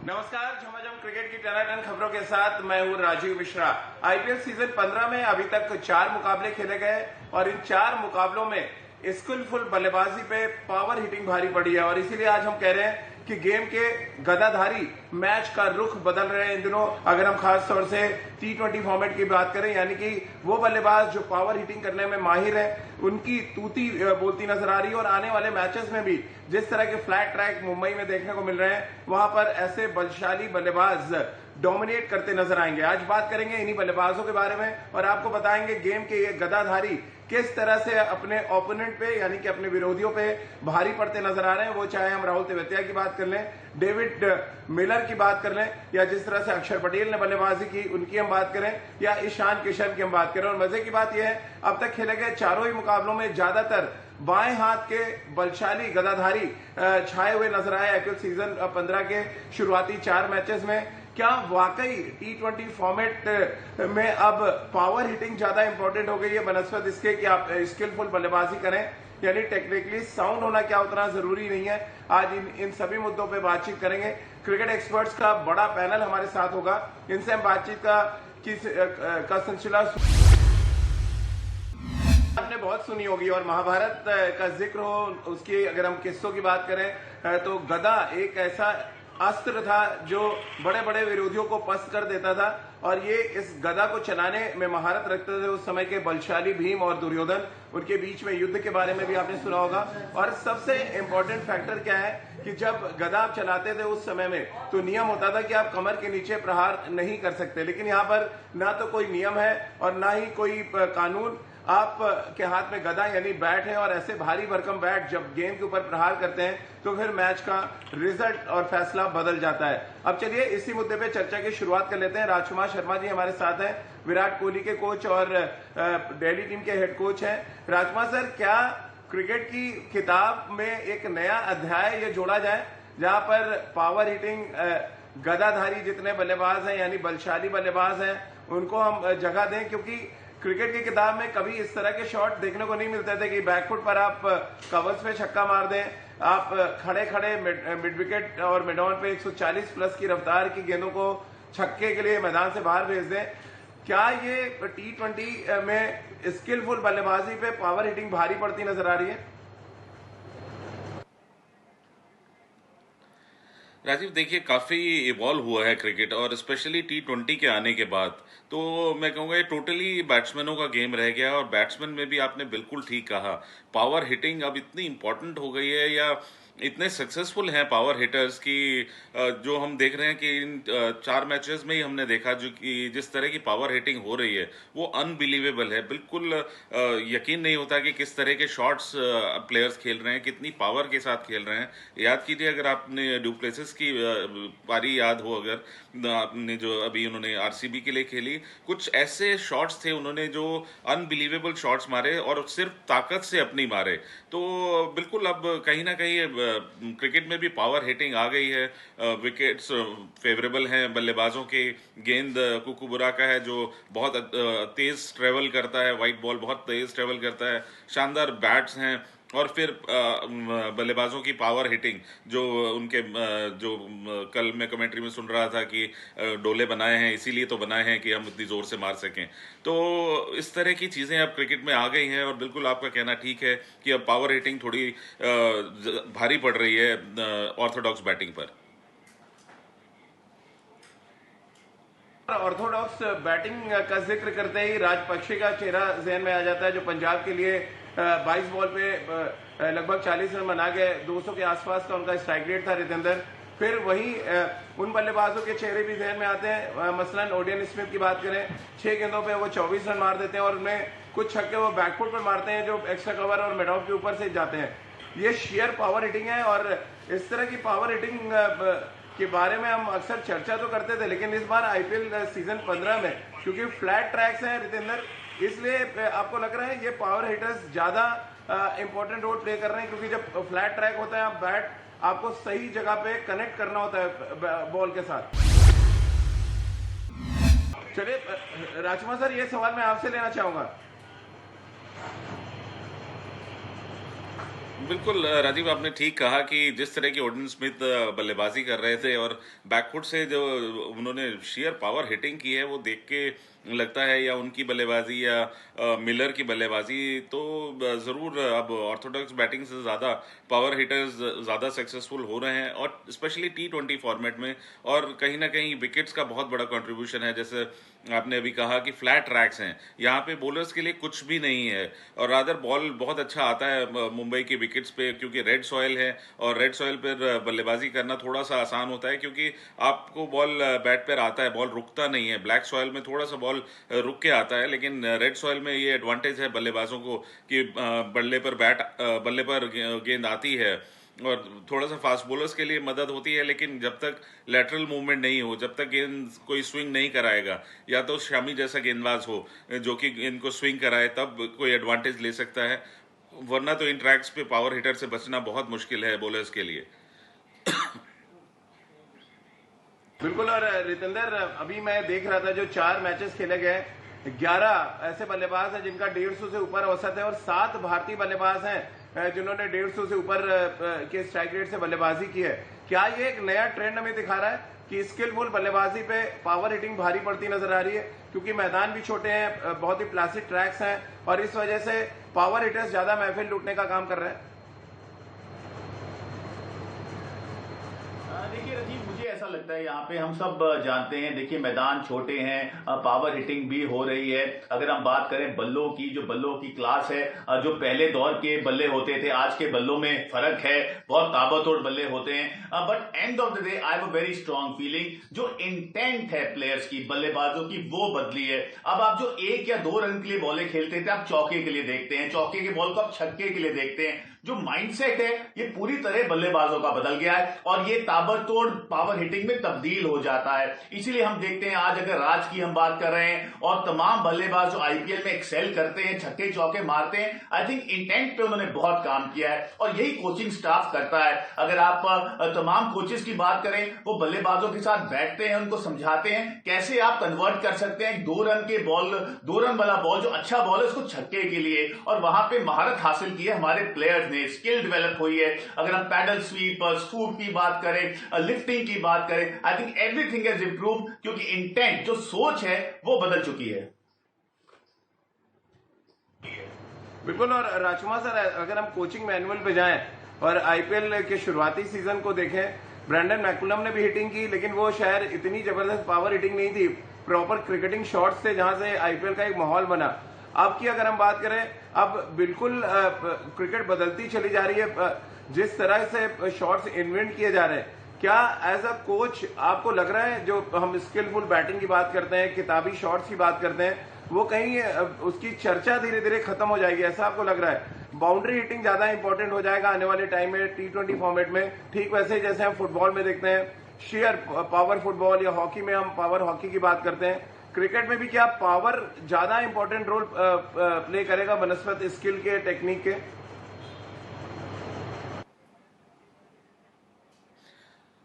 नमस्कार, झमाझम क्रिकेट की टनाटन खबरों के साथ मैं हूं राजीव मिश्रा। आईपीएल सीजन 15 में अभी तक 4 मुकाबले खेले गए और इन 4 मुकाबलों में स्किलफुल बल्लेबाजी पे पावर हिटिंग भारी पड़ी है और इसीलिए आज हम कह रहे हैं कि गेम के गदाधारी मैच का रुख बदल रहे हैं इन दिनों। अगर हम खास तौर से T20 फॉर्मेट की बात करें, यानी कि वो बल्लेबाज जो पावर हिटिंग करने में माहिर है, उनकी तूती बोलती नजर आ रही है और आने वाले मैचेस में भी जिस तरह के फ्लैट ट्रैक मुंबई में देखने को मिल रहे हैं, वहां पर ऐसे बलशाली बल्लेबाज डोमिनेट करते नजर आएंगे। आज बात करेंगे इन्हीं बल्लेबाजों के बारे में और आपको बताएंगे गेम के ये गदाधारी किस तरह से अपने ओपोनेंट पे यानी कि अपने विरोधियों पे भारी पड़ते नजर आ रहे हैं। वो चाहे हम राहुल तेवतिया की बात कर लें, डेविड मिलर की बात कर लें, या जिस तरह से अक्षर पटेल ने बल्लेबाजी की उनकी हम बात करें, या ईशान किशन की हम बात करें। और मजे की बात यह है, अब तक खेले गए चारों ही मुकाबलों में ज्यादातर बाएं हाथ के बलशाली गदाधारी छाए हुए नजर आए आईपीएल सीजन 15 के शुरुआती 4 मैचेस में। क्या वाकई T20 फॉर्मेट में अब पावर हिटिंग ज्यादा इंपॉर्टेंट हो गई है बनस्पत इसके कि आप स्किलफुल बल्लेबाजी करें, यानी टेक्निकली साउंड होना क्या उतना जरूरी नहीं है। आज इन सभी मुद्दों पे बातचीत करेंगे। क्रिकेट एक्सपर्ट्स का बड़ा पैनल हमारे साथ होगा, इनसे हम बातचीत का सिलसिला आपने बहुत सुनी होगी और महाभारत का जिक्र हो, उसकी अगर हम किस्सों की बात करें तो गदा एक ऐसा अस्त्र था जो बड़े बड़े विरोधियों को पस्त कर देता था और ये इस गदा को चलाने में महारत रखते थे उस समय के बलशाली भीम और दुर्योधन। उनके बीच में युद्ध के बारे में भी आपने सुना होगा। और सबसे इंपॉर्टेंट फैक्टर क्या है कि जब गदा आप चलाते थे उस समय में तो नियम होता था कि आप कमर के नीचे प्रहार नहीं कर सकते, लेकिन यहाँ पर ना तो कोई नियम है और ना ही कोई कानून। आप के हाथ में गदा यानी बैट है और ऐसे भारी भरकम बैट जब गेम के ऊपर प्रहार करते हैं तो फिर मैच का रिजल्ट और फैसला बदल जाता है। अब चलिए इसी मुद्दे पे चर्चा की शुरुआत कर लेते हैं। राजकुमार शर्मा जी हमारे साथ हैं, विराट कोहली के कोच और दिल्ली टीम के हेड कोच हैं। राजकुमार सर, क्या क्रिकेट की किताब में एक नया अध्याय ये जोड़ा जाए जहां पर पावर हिटिंग गदाधारी जितने बल्लेबाज हैं यानी बलशाली बल्लेबाज हैं उनको हम जगह दें, क्योंकि क्रिकेट की किताब में कभी इस तरह के शॉट देखने को नहीं मिलते थे कि बैकफुट पर आप कवर्स पे छक्का मार दें, आप खड़े खड़े मिड विकेट और मिड ऑन पे 140 प्लस की रफ्तार की गेंदों को छक्के के लिए मैदान से बाहर भेज दें। क्या ये T20 में स्किलफुल बल्लेबाजी पे पावर हिटिंग भारी पड़ती नजर आ रही है? राजीव, देखिए काफ़ी इवॉल्व हुआ है क्रिकेट और स्पेशली T20 के आने के बाद तो मैं कहूँगा ये टोटली बैट्समैनों का गेम रह गया। और बैट्समैन में भी आपने बिल्कुल ठीक कहा, पावर हिटिंग अब इतनी इंपॉर्टेंट हो गई है या इतने सक्सेसफुल हैं पावर हिटर्स की जो हम देख रहे हैं कि इन 4 मैचेस में ही हमने देखा जो कि जिस तरह की पावर हिटिंग हो रही है वो अनबिलीवेबल है। बिल्कुल यकीन नहीं होता कि किस तरह के शॉट्स प्लेयर्स खेल रहे हैं, कितनी पावर के साथ खेल रहे हैं। याद कीजिए, अगर आपने डुप्लेसिस की पारी याद हो, अगर आपने जो अभी उन्होंने आरसीबी के लिए खेली, कुछ ऐसे शॉट्स थे उन्होंने जो अनबिलीवेबल शॉट्स मारे और सिर्फ ताकत से अपनी मारे। तो बिल्कुल अब कहीं ना कहीं क्रिकेट में भी पावर हिटिंग आ गई है। विकेट्स फेवरेबल हैं बल्लेबाजों के। गेंद कुकुबुरा का है जो बहुत तेज ट्रेवल करता है, वाइट बॉल बहुत तेज ट्रेवल करता है। शानदार बैट्स हैं और फिर बल्लेबाजों की पावर हिटिंग जो उनके जो कल मैं कमेंट्री में सुन रहा था कि डोले बनाए हैं, इसीलिए तो बनाए हैं कि हम इतनी जोर से मार सकें। तो इस तरह की चीज़ें अब क्रिकेट में आ गई हैं और बिल्कुल आपका कहना ठीक है कि अब पावर हिटिंग थोड़ी भारी पड़ रही है ऑर्थोडॉक्स बैटिंग पर। ऑर्थोडॉक्स बैटिंग का जिक्र करते ही राजपक्षे का चेहरा जहन में आ जाता है, जो पंजाब के लिए 22 बॉल पे लगभग 40 रन बना गए। 200 के आसपास का उनका स्ट्राइक रेट था रितेंद्र। फिर वही उन बल्लेबाजों के चेहरे भी जहन में आते हैं, मसलन ओडियन स्मिथ की बात करें, 6 गेंदों पे वो 24 रन मार देते हैं और उनमें कुछ छक्के वो बैकफुट पर मारते हैं जो एक्स्ट्रा कवर और मिड ऑफ के ऊपर से जाते हैं। ये शेयर पावर हिटिंग है और इस तरह की पावर हिटिंग के बारे में हम अक्सर चर्चा तो करते थे, लेकिन इस बार आईपीएल सीजन 15 में क्योंकि फ्लैट ट्रैक्स हैं रितेंद्र, इसलिए आपको लग रहा है ये पावर हिटर्स ज्यादा इंपॉर्टेंट रोल प्ले कर रहे हैं, क्योंकि जब फ्लैट ट्रैक होता है बैट आपको सही जगह पे कनेक्ट करना होता है बॉल के साथ। चलिए राजकुमार सर, ये सवाल मैं आपसे लेना चाहूंगा। बिल्कुल राजीव, आपने ठीक कहा कि जिस तरह की ओडन स्मिथ बल्लेबाजी कर रहे थे और बैकफुट से जो उन्होंने शेयर पावर हिटिंग की है, वो देख के लगता है या उनकी बल्लेबाजी या मिलर की बल्लेबाजी तो ज़रूर अब ऑर्थोडॉक्स बैटिंग से ज़्यादा पावर हिटर्स ज़्यादा सक्सेसफुल हो रहे हैं, और स्पेशली T20 फॉर्मेट में। और कहीं ना कहीं विकेट्स का बहुत बड़ा कंट्रीब्यूशन है। जैसे आपने अभी कहा कि फ्लैट ट्रैक्स हैं, यहाँ पे बॉलर्स के लिए कुछ भी नहीं है, और रादर बॉल बहुत अच्छा आता है मुंबई के विकेट्स पे, क्योंकि रेड सॉइल है और रेड सॉइल पर बल्लेबाजी करना थोड़ा सा आसान होता है, क्योंकि आपको बॉल बैट पर आता है, बॉल रुकता नहीं है। ब्लैक सॉइल में थोड़ा सा बॉल रुक के आता है, लेकिन रेड सॉइल में ये एडवांटेज है बल्लेबाजों को कि बल्ले पर गेंद आती है, और थोड़ा सा फास्ट बॉलर्स के लिए मदद होती है। लेकिन जब तक लेटरल मूवमेंट नहीं हो, जब तक गेंद कोई स्विंग नहीं कराएगा, या तो शामी जैसा गेंदबाज हो जो कि गेंद को स्विंग कराए, तब कोई एडवांटेज ले सकता है, वरना तो इन ट्रैक्स पे पावर हिटर से बचना बहुत मुश्किल है बॉलर्स के लिए। बिल्कुल। और रितेंद्र, अभी मैं देख रहा था जो 4 मैचेस खेले गए, 11 ऐसे बल्लेबाज हैं जिनका 150 से ऊपर औसत है, और 7 भारतीय बल्लेबाज हैं जिन्होंने 150 से ऊपर के स्ट्राइक रेट से बल्लेबाजी की है। क्या ये एक नया ट्रेंड हमें दिखा रहा है कि स्किलफुल बल्लेबाजी पे पावर हिटिंग भारी पड़ती नजर आ रही है, क्योंकि मैदान भी छोटे हैं, बहुत ही प्लास्टिक ट्रैक्स हैं, और इस वजह से पावर हिटर्स ज्यादा महफिल लूटने का काम कर रहे हैं? देखिए रजीव, मुझे ऐसा लगता है यहाँ पे हम सब जानते हैं, देखिए मैदान छोटे हैं, पावर हिटिंग भी हो रही है। अगर हम बात करें बल्लों की, जो बल्लों की क्लास है, जो पहले दौर के बल्ले होते थे, आज के बल्लों में फर्क है, बहुत ताबड़तोड़ बल्ले होते हैं। But and of the day I have a very strong feeling, जो इंटेंट है प्लेयर्स की, बल्लेबाजों की, वो बदली है। अब आप जो 1 या 2 रन के लिए बॉलें खेलते थे, आप चौके के लिए देखते हैं, चौके के बॉल को आप छक्के के लिए देखते हैं। जो माइंडसेट है ये पूरी तरह बल्लेबाजों का बदल गया है, और ये ताबड़तोड़ पावर हिटिंग में तब्दील हो जाता है। इसीलिए हम देखते हैं, आज अगर राज की हम बात कर रहे हैं, और तमाम बल्लेबाज जो आईपीएल में एक्सेल करते हैं, छक्के चौके मारते हैं, आई थिंक इंटेंट पे उन्होंने बहुत काम किया है, और यही कोचिंग स्टाफ करता है। अगर आप तमाम कोचेस की बात करें, वो बल्लेबाजों के साथ बैठते हैं, उनको समझाते हैं कैसे आप कन्वर्ट कर सकते हैं 2 रन के बॉल, 2 रन वाला बॉल जो अच्छा बॉल है, उसको छक्के के लिए। और वहां पे महारत हासिल की है हमारे प्लेयर्स ने, स्किल डेवलप हुई है। अगर हम पैडल स्वीप, स्कूप की बात करें, लिफ्टिंग की बात करें, I think everything has improve, क्योंकि इंटेंट, जो सोच है, वो बदल चुकी है। बिल्कुल। और राजकुमार सर, अगर हम कोचिंग मैनुअल पे जाएं और आईपीएल के शुरुआती सीजन को देखें, ब्रैंडन मैकुलम ने भी हिटिंग की, लेकिन वो शायद इतनी जबरदस्त पावर हिटिंग नहीं थी, प्रॉपर क्रिकेटिंग शॉट्स थे जहां से आईपीएल का एक माहौल बना। अब की अगर हम बात करें, अब बिल्कुल क्रिकेट बदलती चली जा रही है, जिस तरह से शॉट्स इन्वेंट किए जा रहे हैं। क्या एज अ कोच आपको लग रहा है, जो हम स्किलफुल बैटिंग की बात करते हैं, किताबी शॉट्स की बात करते हैं, वो कहीं उसकी चर्चा धीरे धीरे खत्म हो जाएगी, ऐसा आपको लग रहा है? बाउंड्री हिटिंग ज्यादा इंपॉर्टेंट हो जाएगा आने वाले टाइम में T20 फॉर्मेट में, ठीक वैसे जैसे हम फुटबॉल में देखते हैं शेयर पावर फुटबॉल, या हॉकी में हम पावर हॉकी की बात करते हैं, क्रिकेट में भी क्या पावर ज्यादा इंपॉर्टेंट रोल प्ले करेगा बनस्पत स्किल के, टेक्निक के?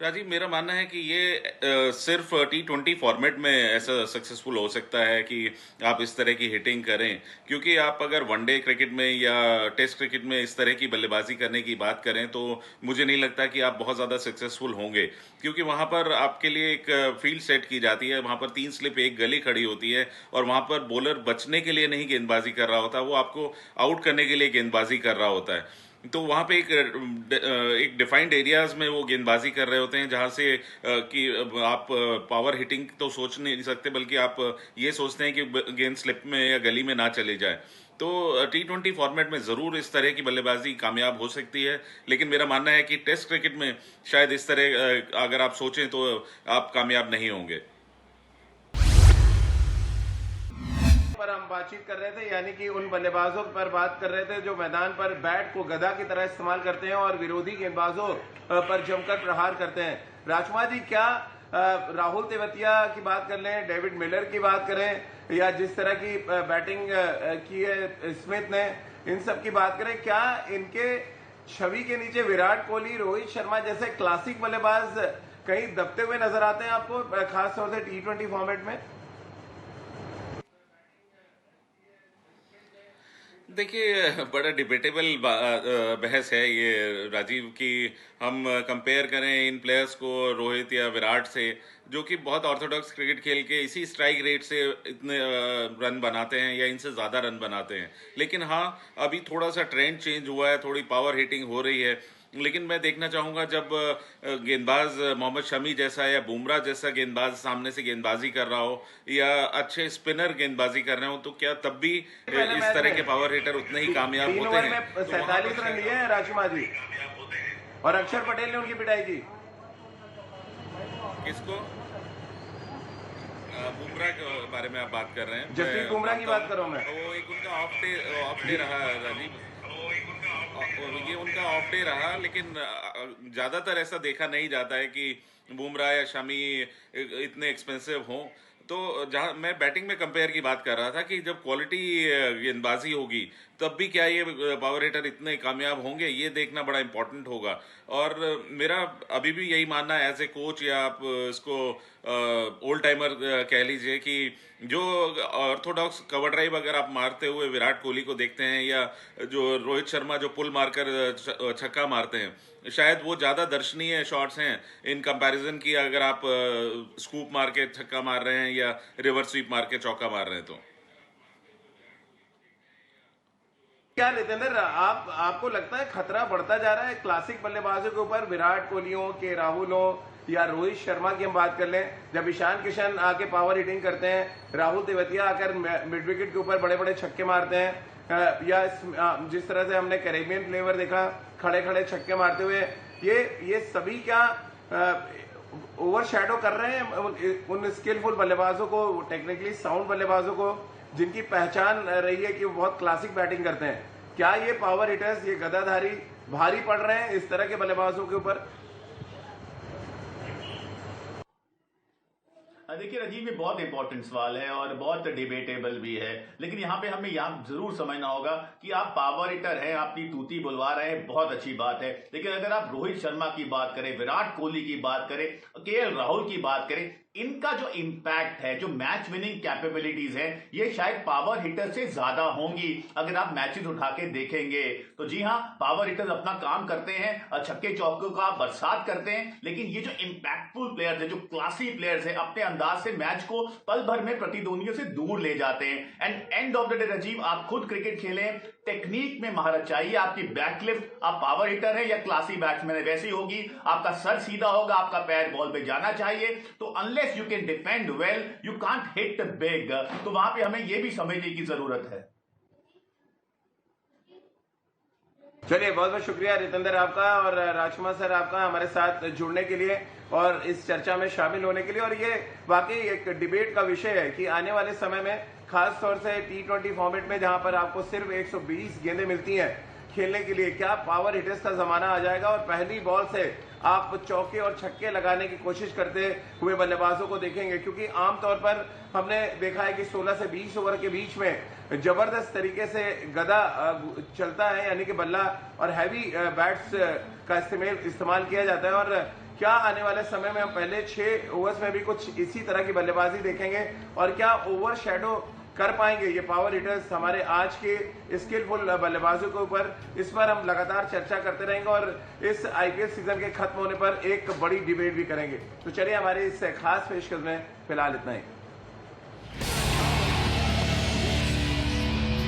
राजीव, मेरा मानना है कि ये सिर्फ T20 फॉर्मेट में ऐसा सक्सेसफुल हो सकता है कि आप इस तरह की हिटिंग करें, क्योंकि आप अगर वनडे क्रिकेट में या टेस्ट क्रिकेट में इस तरह की बल्लेबाजी करने की बात करें, तो मुझे नहीं लगता कि आप बहुत ज़्यादा सक्सेसफुल होंगे, क्योंकि वहाँ पर आपके लिए एक फील्ड सेट की जाती है, वहाँ पर 3 स्लिप 1 गली खड़ी होती है, और वहाँ पर बॉलर बचने के लिए नहीं गेंदबाजी कर रहा होता, वो आपको आउट करने के लिए गेंदबाजी कर रहा होता है। तो वहाँ पे एक डिफाइंड एरियाज में वो गेंदबाजी कर रहे होते हैं, जहाँ से कि आप पावर हिटिंग तो सोच नहीं सकते, बल्कि आप ये सोचते हैं कि गेंद स्लिप में या गली में ना चले जाए। तो T20 फॉर्मेट में ज़रूर इस तरह की बल्लेबाजी कामयाब हो सकती है, लेकिन मेरा मानना है कि टेस्ट क्रिकेट में शायद इस तरह अगर आप सोचें तो आप कामयाब नहीं होंगे। पर हम बातचीत कर रहे थे, यानी कि उन बल्लेबाजों पर बात कर रहे थे जो मैदान पर बैट को गदा की तरह इस्तेमाल करते हैं और विरोधी गेंदबाजों पर जमकर प्रहार करते हैं। राजकुमार जी, क्या राहुल तेवतिया की बात कर लें, डेविड मिलर की बात करें, या जिस तरह की बैटिंग की है स्मिथ ने, इन सब की बात करें, क्या इनके छवि के नीचे विराट कोहली, रोहित शर्मा जैसे क्लासिक बल्लेबाज कहीं दबते हुए नजर आते हैं आपको, खासतौर से T20 फॉर्मेट में? देखिए, बड़ा डिबेटेबल बहस है ये राजीव की हम कंपेयर करें इन प्लेयर्स को रोहित या विराट से, जो कि बहुत ऑर्थोडॉक्स क्रिकेट खेल के इसी स्ट्राइक रेट से इतने रन बनाते हैं या इनसे ज़्यादा रन बनाते हैं। लेकिन हाँ, अभी थोड़ा सा ट्रेंड चेंज हुआ है, थोड़ी पावर हिटिंग हो रही है। लेकिन मैं देखना चाहूंगा जब गेंदबाज मोहम्मद शमी जैसा या बुमराह जैसा गेंदबाज सामने से गेंदबाजी कर रहा हो या अच्छे स्पिनर गेंदबाजी कर रहे हो, तो क्या तब भी पहले इस मैच तरह में के पावर हिटर उतने ही कामयाब 3 होते ओवर हैं। में तो वहां पर 47 रन लिए हैं राजकुमार जी, और अक्षर पटेल ने उनकी पिटाई की। किसको बुमराह के बारे में आप बात कर रहे हैं? जसप्रीत बुमराह की बात कर रहा हूं मैं। वो एक उनका ऑफ डे रहा राजीव, ये उनका ऑफ डे रहा। लेकिन ज्यादातर ऐसा देखा नहीं जाता है कि बुमराह या शमी इतने एक्सपेंसिव हों। तो जहां मैं बैटिंग में कंपेयर की बात कर रहा था कि जब क्वालिटी गेंदबाजी होगी तब भी क्या ये पावर हिटर इतने कामयाब होंगे, ये देखना बड़ा इंपॉर्टेंट होगा। और मेरा अभी भी यही मानना है एज ए कोच, या आप इसको ओल्ड टाइमर कह लीजिए, कि जो ऑर्थोडॉक्स कवर ड्राइव अगर आप मारते हुए विराट कोहली को देखते हैं, या जो रोहित शर्मा जो पुल मारकर छक्का मारते हैं, शायद वो ज़्यादा दर्शनीय शॉट्स हैं इन कंपैरिजन की अगर आप स्कूप मार के छक्का मार रहे हैं या रिवर्स स्वीप मार के चौका मार रहे हैं। तो क्या रितेंद्र, आपको लगता है खतरा बढ़ता जा रहा है क्लासिक बल्लेबाजों के ऊपर? विराट कोहलियों के, राहुलों या रोहित शर्मा की हम बात कर लें, जब ईशान किशन आके पावर हिटिंग करते हैं, राहुल तेवतिया आकर मिड विकेट के ऊपर बड़े बड़े छक्के मारते हैं, या जिस तरह से हमने कैरेबियन फ्लेवर देखा खड़े खड़े छक्के मारते हुए, ये सभी क्या ओवर शैडो कर रहे हैं उन स्किलफुल बल्लेबाजों को, टेक्निकली साउंड बल्लेबाजों को, जिनकी पहचान रही है कि वो बहुत क्लासिक बैटिंग करते हैं? क्या ये पावर हिटर्स, ये गदाधारी भारी पड़ रहे हैं इस तरह के बल्लेबाजों के ऊपर? देखिए राजीव, ये बहुत इंपॉर्टेंट सवाल है और बहुत डिबेटेबल भी है। लेकिन यहाँ पे हमें यहाँ जरूर समझना होगा कि आप पावर हिटर हैं, आपकी तूती बुलवा रहे हैं, बहुत अच्छी बात है। लेकिन अगर आप रोहित शर्मा की बात करें, विराट कोहली की बात करें, केएल राहुल की बात करें, इनका जो इंपैक्ट है, जो मैच विनिंग कैपेबिलिटीज है, ये शायद पावर हिटर से ज्यादा होंगी अगर आप मैचेस उठा के देखेंगे। तो जी हाँ, पावर हिटर्स अपना काम करते हैं, छक्के चौकों का बरसात करते हैं, लेकिन ये जो इंपैक्टफुल प्लेयर्स है, जो क्लासी प्लेयर्स है, अपने अंदाज से मैच को पल भर में प्रतिद्वंदियों से दूर ले जाते हैं। And end of the day Rajiv, आप खुद क्रिकेट खेलें, टेक्निक में महारत चाहिए, आपकी बैकलिफ्ट, आप पावर हिटर है या क्लासी बैट्समैन है, वैसी होगी, आपका सर सीधा होगा, आपका पैर बॉल पे जाना चाहिए। तो unless you can defend well, you can't hit big. तो वहां पे हमें यह भी समझने की जरूरत है। चलिए, बहुत बहुत शुक्रिया रितेंद्र आपका और राजकुमार सर आपका हमारे साथ जुड़ने के लिए और इस चर्चा में शामिल होने के लिए। और ये वाकई एक डिबेट का विषय है कि आने वाले समय में, खास तौर से T20 फॉर्मेट में, जहां पर आपको सिर्फ 120 गेंदें मिलती हैं खेलने के लिए, क्या पावर हिटर्स का जमाना आ जाएगा और पहली बॉल से आप चौके और छक्के लगाने की कोशिश करते हुए बल्लेबाजों को देखेंगे? क्योंकि आमतौर पर हमने देखा है कि 16 से 20 ओवर के बीच में जबरदस्त तरीके से गदा चलता है, यानी कि बल्ला और हैवी बैट्स का इस्तेमाल किया जाता है। और क्या आने वाले समय में हम पहले 6 ओवर्स में भी कुछ इसी तरह की बल्लेबाजी देखेंगे? और क्या ओवर शैडो कर पाएंगे ये पावर हिटर्स हमारे आज के स्किलफुल बल्लेबाजों के ऊपर? इस पर हम लगातार चर्चा करते रहेंगे और इस आईपीएल सीजन के खत्म होने पर एक बड़ी डिबेट भी करेंगे। तो चलिए, हमारे इस खास पेशकश में फिलहाल इतना ही।